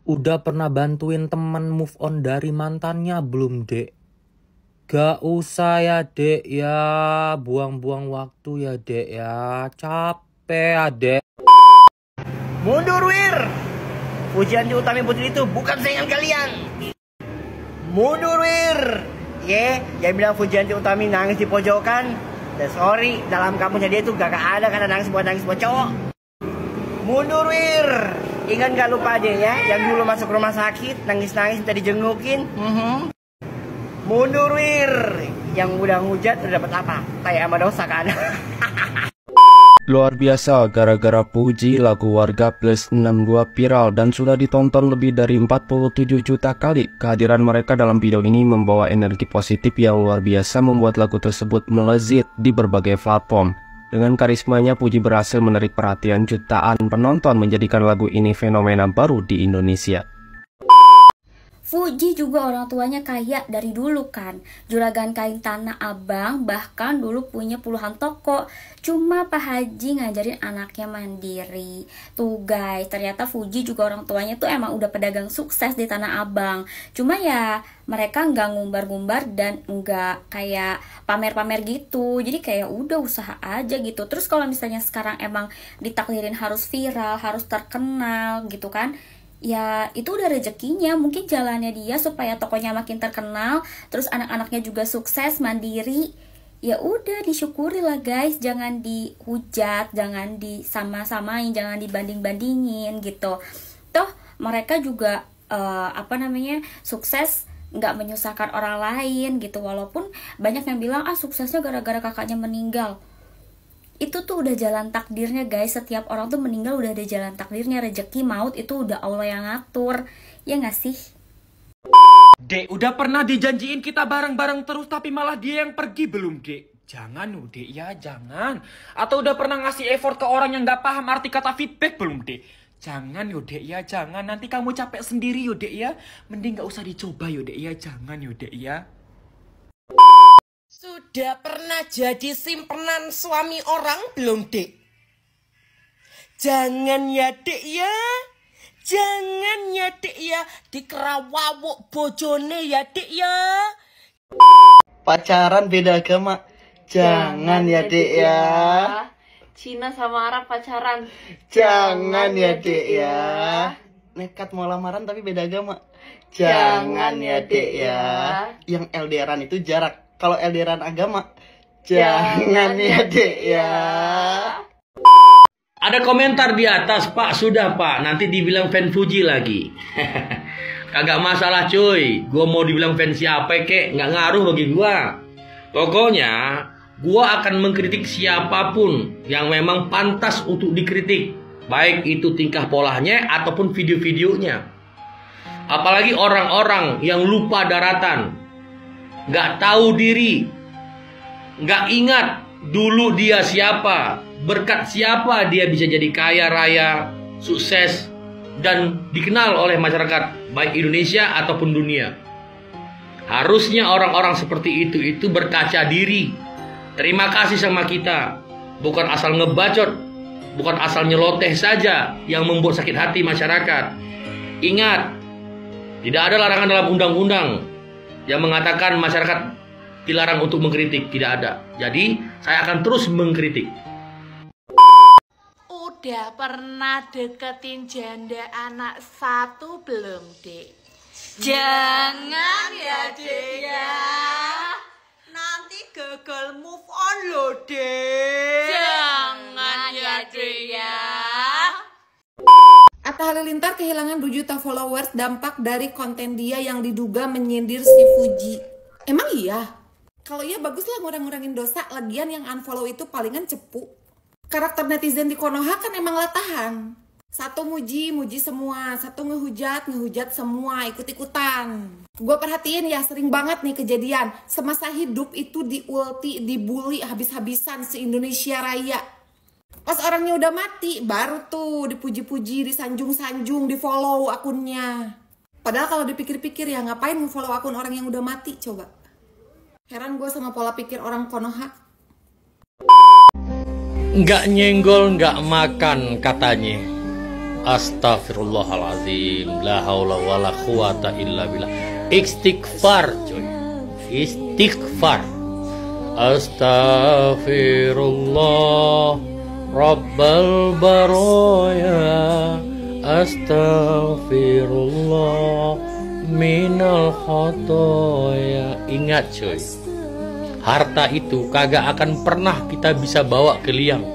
Udah pernah bantuin teman move on dari mantannya belum Dek? Gak usah ya Dek ya, buang-buang waktu ya Dek ya, capek ya Dek. Mundur wir, Fujian Utami Putri itu bukan saingan kalian. Mundur wir, yang bilang Fujian Utami nangis di pojokan, sorry, dalam kamusnya dia itu gak ada karena nangis buat cowok. Mundur wir, ingat gak lupa deh ya, yang dulu masuk rumah sakit nangis-nangis minta dijengukin. Mundur wir, yang udah ngujat udah dapat apa? Kayak sama dosa kan? Luar biasa, gara-gara Fuji lagu Warga Plus 62 viral dan sudah ditonton lebih dari 47 juta kali. Kehadiran mereka dalam video ini membawa energi positif yang luar biasa membuat lagu tersebut melezit di berbagai platform. Dengan karismanya, Fuji berhasil menarik perhatian jutaan penonton menjadikan lagu ini fenomena baru di Indonesia. Fuji juga orang tuanya kaya dari dulu kan. Juragan kain Tanah Abang bahkan dulu punya puluhan toko. Cuma Pak Haji ngajarin anaknya mandiri. Tuh guys, ternyata Fuji juga orang tuanya tuh emang udah pedagang sukses di Tanah Abang. Cuma ya mereka nggak ngumbar-ngumbar dan nggak kayak pamer-pamer gitu. Jadi kayak udah usaha aja gitu. Terus kalau misalnya sekarang emang ditakdirin harus viral, harus terkenal gitu kan, ya itu udah rezekinya, mungkin jalannya dia supaya tokonya makin terkenal, terus anak-anaknya juga sukses mandiri. Ya udah disyukuri lah guys, jangan dihujat, jangan disama-samain, jangan dibanding-bandingin gitu. Toh mereka juga sukses nggak menyusahkan orang lain gitu. Walaupun banyak yang bilang suksesnya gara-gara kakaknya meninggal. Itu tuh udah jalan takdirnya guys. Setiap orang tuh meninggal udah ada jalan takdirnya. Rezeki maut itu udah Allah yang ngatur. Ya gak sih? Dek, udah pernah dijanjiin kita bareng-bareng terus tapi malah dia yang pergi belum Dek? Jangan Dek ya, jangan. Atau udah pernah ngasih effort ke orang yang gak paham arti kata feedback belum Dek? Jangan Dek ya, jangan. Nanti kamu capek sendiri Dek ya. Mending gak usah dicoba Dek ya, jangan Dek ya. Sudah pernah jadi simpenan suami orang belum Dek? Jangan ya Dek ya. Jangan ya Dek ya. Dikerawawuk bojone ya Dek ya. Pacaran beda agama. Jangan ya Dek ya. Cina sama Arab pacaran. Jangan ya Dek ya. Nekat mau lamaran tapi beda agama. Jangan ya Dek ya. Yang LDRan itu jarak. Kalau LDRan agama, jangan ya Dek ya. Ada komentar di atas, Pak, sudah Pak, nanti dibilang fan Fuji lagi. Kagak masalah cuy, gue mau dibilang fan siapa kek, nggak ngaruh bagi gue. Pokoknya, gue akan mengkritik siapapun yang memang pantas untuk dikritik. Baik itu tingkah polanya ataupun video-videonya. Apalagi orang-orang yang lupa daratan. Gak tahu diri, gak ingat dulu dia siapa, berkat siapa dia bisa jadi kaya raya, sukses, dan dikenal oleh masyarakat baik Indonesia ataupun dunia. Harusnya orang-orang seperti itu berkaca diri. Terima kasih sama kita, bukan asal ngebacot, bukan asal nyeloteh saja yang membuat sakit hati masyarakat. Ingat, tidak ada larangan dalam undang-undang yang mengatakan masyarakat dilarang untuk mengkritik, tidak ada. Jadi, saya akan terus mengkritik. Udah pernah deketin janda anak satu belum, Dek? Jangan ya, Dek ya. Nanti gagal move on loh, Dek. Jangan ya, Dek ya. Atta Halilintar kehilangan 2 juta followers dampak dari konten dia yang diduga menyindir si Fuji. Emang iya? Kalau iya baguslah ngurang-ngurangin dosa, lagian yang unfollow itu palingan cepu. Karakter netizen di Konoha kan emang latahan. Satu muji semua, satu ngehujat semua, ikut-ikutan. Gue perhatiin ya, sering banget nih kejadian. Semasa hidup itu dibully habis-habisan se-Indonesia Raya. Pas orangnya udah mati, baru tuh dipuji-puji, disanjung-sanjung, di-follow akunnya. Padahal kalau dipikir-pikir ya, ngapain nge-follow akun orang yang udah mati, coba. Heran gue sama pola pikir orang Konoha. Nggak nyenggol, nggak makan katanya. Astagfirullahaladzim. La haula wala quwata illa billah. Istighfar coy. Istighfar. Astagfirullah Rabbal baraya. Astagfirullah minal khotoya. Ingat coy, harta itu kagak akan pernah kita bisa bawa ke liang.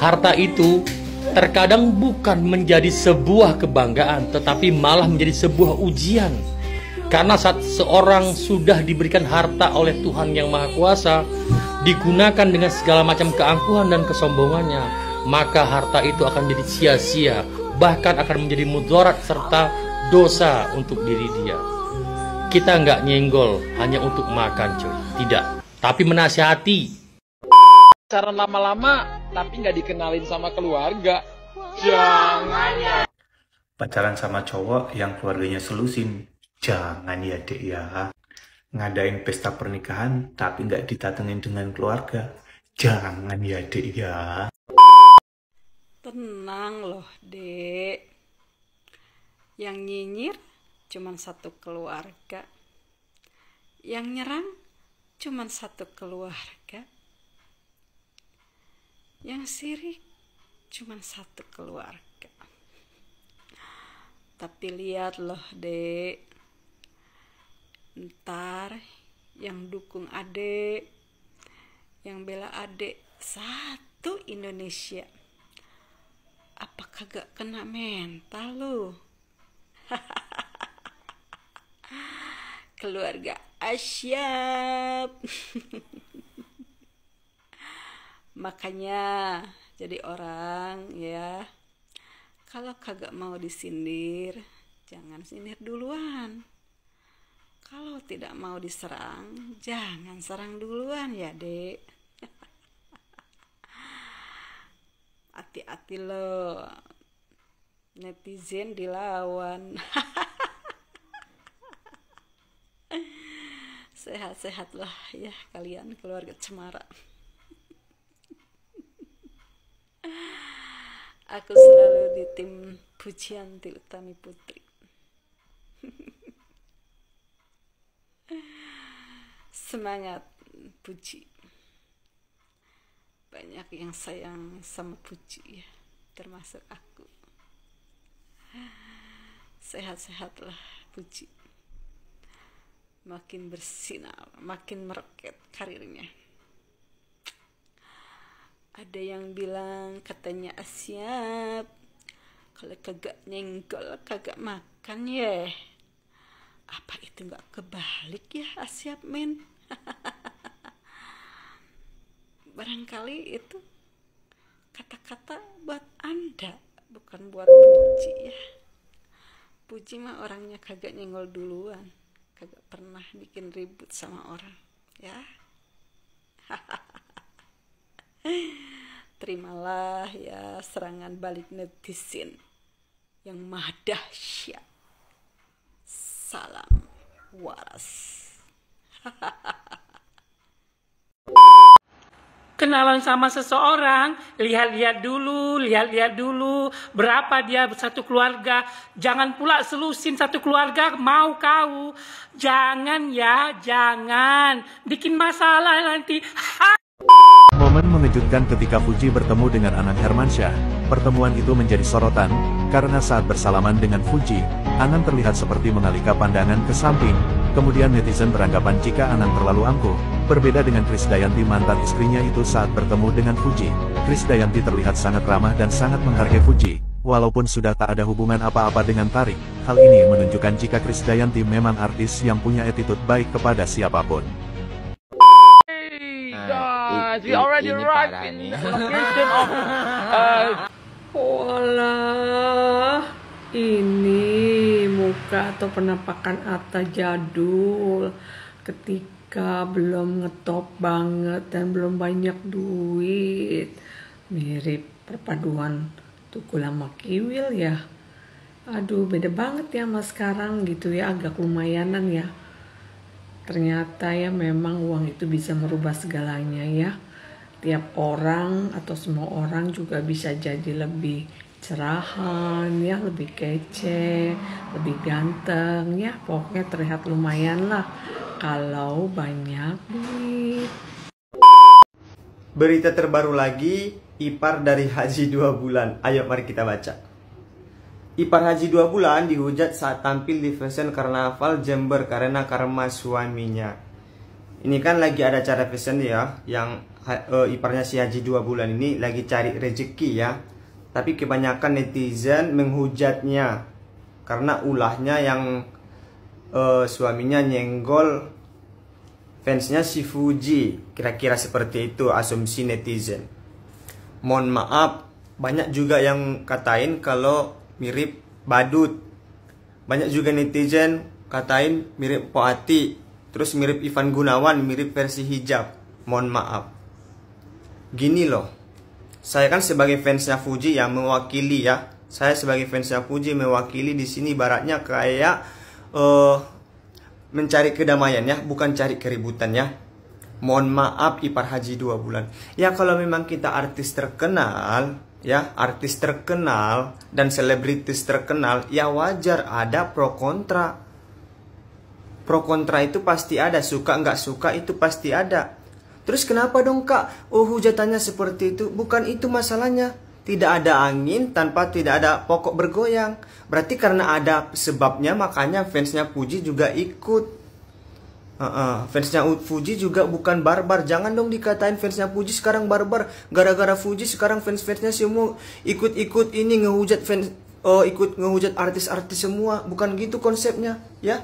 Harta itu terkadang bukan menjadi sebuah kebanggaan, tetapi malah menjadi sebuah ujian. Karena saat seorang sudah diberikan harta oleh Tuhan Yang Maha Kuasa, digunakan dengan segala macam keangkuhan dan kesombongannya, maka harta itu akan menjadi sia-sia, bahkan akan menjadi mudarat serta dosa untuk diri dia. Kita nggak nyenggol hanya untuk makan coy, tidak, tapi menasihati. Pacaran lama-lama tapi nggak dikenalin sama keluarga. Jangan ya. Pacaran sama cowok yang keluarganya selusin. Jangan ya dek ya. Ngadain pesta pernikahan tapi nggak didatengin dengan keluarga. Jangan ya dek ya. Tenang loh dek. Yang nyinyir cuman satu keluarga. Yang nyerang cuman satu keluarga. Yang sirik cuman satu keluarga. Tapi lihat loh dek, ntar yang dukung adek, yang bela adek satu Indonesia, apa kagak kena mental lu? Keluarga asyap. Makanya jadi orang ya, kalau kagak mau disindir, jangan sindir duluan. Kalau tidak mau diserang, jangan serang duluan ya dek. Hati-hati lo, netizen dilawan. Sehat-sehatlah ya kalian keluarga Cemara. Aku selalu di tim Pujianti Utami Putri. Semangat Puji. Banyak yang sayang sama Puji ya, termasuk aku. Sehat-sehatlah Puji. Makin bersinar, makin meroket karirnya. Ada yang bilang katanya Asyap, kalau kagak nyenggol kagak makan ya. Apa itu nggak kebalik ya Asyap men? Barangkali itu kata-kata buat Anda, bukan buat Puji ya. Puji mah orangnya kagak nyenggol duluan, kagak pernah bikin ribut sama orang ya. Terimalah ya serangan balik netizen yang maha dahsyat. Salam waras. Kenalan sama seseorang, lihat-lihat dulu berapa dia satu keluarga. Jangan pula selusin satu keluarga mau kau. Jangan ya, jangan bikin masalah nanti. Momen mengejutkan ketika Fuji bertemu dengan Anang Hermansyah. Pertemuan itu menjadi sorotan, karena saat bersalaman dengan Fuji, Anang terlihat seperti mengalihkan pandangan ke samping. Kemudian netizen beranggapan jika Anang terlalu angkuh. Berbeda dengan Krisdayanti mantan istrinya itu saat bertemu dengan Fuji. Krisdayanti terlihat sangat ramah dan sangat menghargai Fuji. Walaupun sudah tak ada hubungan apa-apa dengan Tarik, hal ini menunjukkan jika Krisdayanti memang artis yang punya attitude baik kepada siapapun. We already arrived in the location of Walah, ini muka atau penampakan Atta jadul ketika belum ngetop banget dan belum banyak duit. Mirip perpaduan tukul sama kiwil ya. Aduh, beda banget ya sama sekarang gitu ya, agak lumayanan ya. Ternyata ya memang uang itu bisa merubah segalanya ya. Tiap orang atau semua orang juga bisa jadi lebih cerahan ya, lebih kece, lebih ganteng ya. Pokoknya terlihat lumayan lah kalau banyak duit. Berita terbaru lagi, ipar dari Haji 2 bulan. Ayo mari kita baca. Ipar Haji 2 bulan dihujat saat tampil di fashion karnaval Jember karena karma suaminya. Ini kan lagi ada acara fashion ya, yang iparnya si Haji 2 bulan ini lagi cari rezeki ya. Tapi kebanyakan netizen menghujatnya karena ulahnya yang suaminya nyenggol fansnya si Fuji. Kira-kira seperti itu asumsi netizen. Mohon maaf, banyak juga yang katain kalau mirip badut. Banyak juga netizen katain mirip Poati. Terus mirip Ivan Gunawan, mirip versi hijab. Mohon maaf. Gini loh, saya kan sebagai fansnya Fuji yang mewakili ya. Saya sebagai fansnya Fuji mewakili di sini baratnya kayak mencari kedamaian ya, bukan cari keributan ya. Mohon maaf ipar Haji 2 bulan. Ya kalau memang kita artis terkenal ya, artis terkenal dan selebritis terkenal, ya wajar ada pro kontra. Pro kontra itu pasti ada, suka nggak suka itu pasti ada. Terus kenapa dong kak, hujatannya seperti itu? Bukan itu masalahnya. Tidak ada angin tanpa tidak ada pokok bergoyang. Berarti karena ada sebabnya, makanya fansnya Fuji juga ikut. Fansnya Fuji juga bukan barbar. Jangan dong dikatain fansnya Fuji sekarang barbar. Gara-gara Fuji sekarang fans-fansnya semua ikut-ikut ini ngehujat fans, ikut ngehujat artis-artis semua. Bukan gitu konsepnya ya.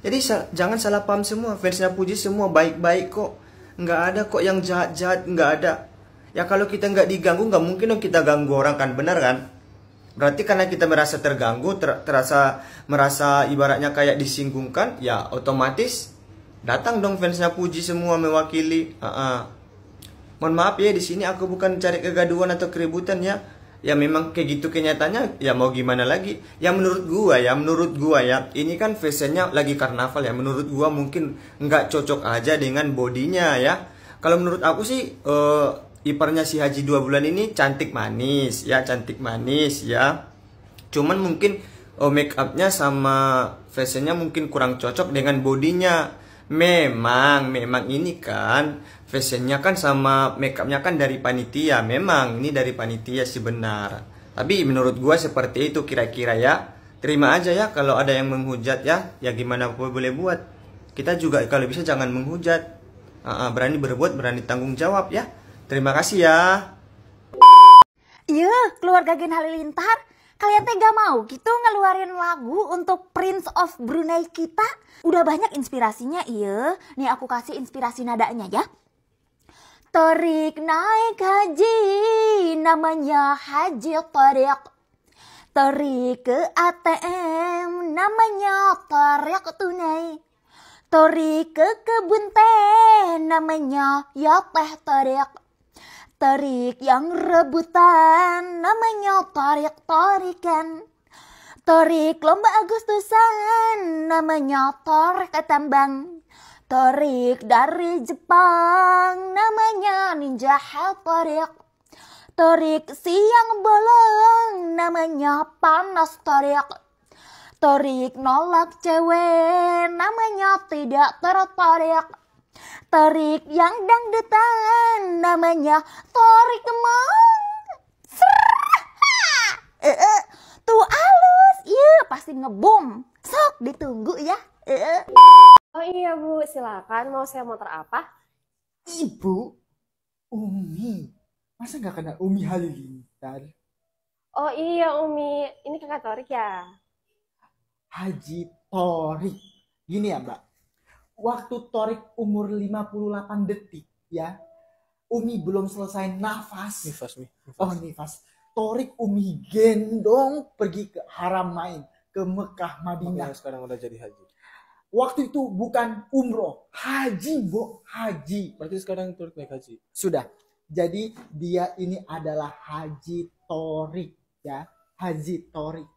Jadi jangan salah paham semua. Fansnya Fuji semua baik-baik kok. Nggak ada kok yang jahat-jahat, nggak ada. Ya kalau kita nggak diganggu, nggak mungkin dong kita ganggu orang kan, benar kan? Berarti karena kita merasa terganggu, merasa ibaratnya kayak disinggungkan, ya otomatis datang dong fansnya Fuji semua mewakili. Mohon maaf ya, di sini aku bukan cari kegaduhan atau keributan ya. Ya memang kayak gitu kenyataannya, ya mau gimana lagi. Ya menurut gua ya, ini kan fashionnya lagi karnaval ya. Menurut gua mungkin nggak cocok aja dengan bodinya ya. Kalau menurut aku sih iparnya si Haji 2 bulan ini cantik manis ya, cuman mungkin make upnya sama fashionnya mungkin kurang cocok dengan bodinya. Memang ini kan fashionnya kan sama make upnya kan dari panitia. Memang ini dari panitia sih benar. Tapi menurut gua seperti itu kira-kira ya. Terima aja ya kalau ada yang menghujat ya. Ya gimana boleh buat. Kita juga kalau bisa jangan menghujat. Berani berbuat, berani tanggung jawab ya. Terima kasih ya. Iya, keluarga Gen Halilintar, kalian teh gak mau gitu ngeluarin lagu untuk Prince of Brunei kita? Udah banyak inspirasinya, iya. Nih aku kasih inspirasi nadanya ya. Torik naik haji, namanya Haji Torik. Torik ke ATM, namanya Torik tunai. Torik ke kebun teh, namanya ya teh Torik. Torik yang rebutan, namanya torik-torikan. Torik lomba Agustusan, namanya torik tambang. Torik dari Jepang, namanya ninja torik. Torik siang bolong, namanya panas torik. Torik nolak cewek, namanya tidak tertarik. Torik yang dangdutan, namanya torik emang. Tuh halus, iya pasti ngebom. Sok ditunggu ya. Oh iya Bu, silakan. Mau sewa motor apa? Ibu, Umi. Masa nggak kenal Umi Halilintar? Oh iya Umi, ini kakak Torik ya? Haji Torik. Gini ya Mbak, waktu Torik umur 58 detik ya, Umi belum selesai nafas. Nifas, Mi. Oh nifas. Torik Umi gendong pergi ke Haramain, ke Mekah Madinah. Sekarang udah jadi haji. Waktu itu bukan umroh, haji, Bo, haji. Berarti sekarang Torik naik haji. Sudah. Jadi dia ini adalah Haji Torik, ya, Haji Torik.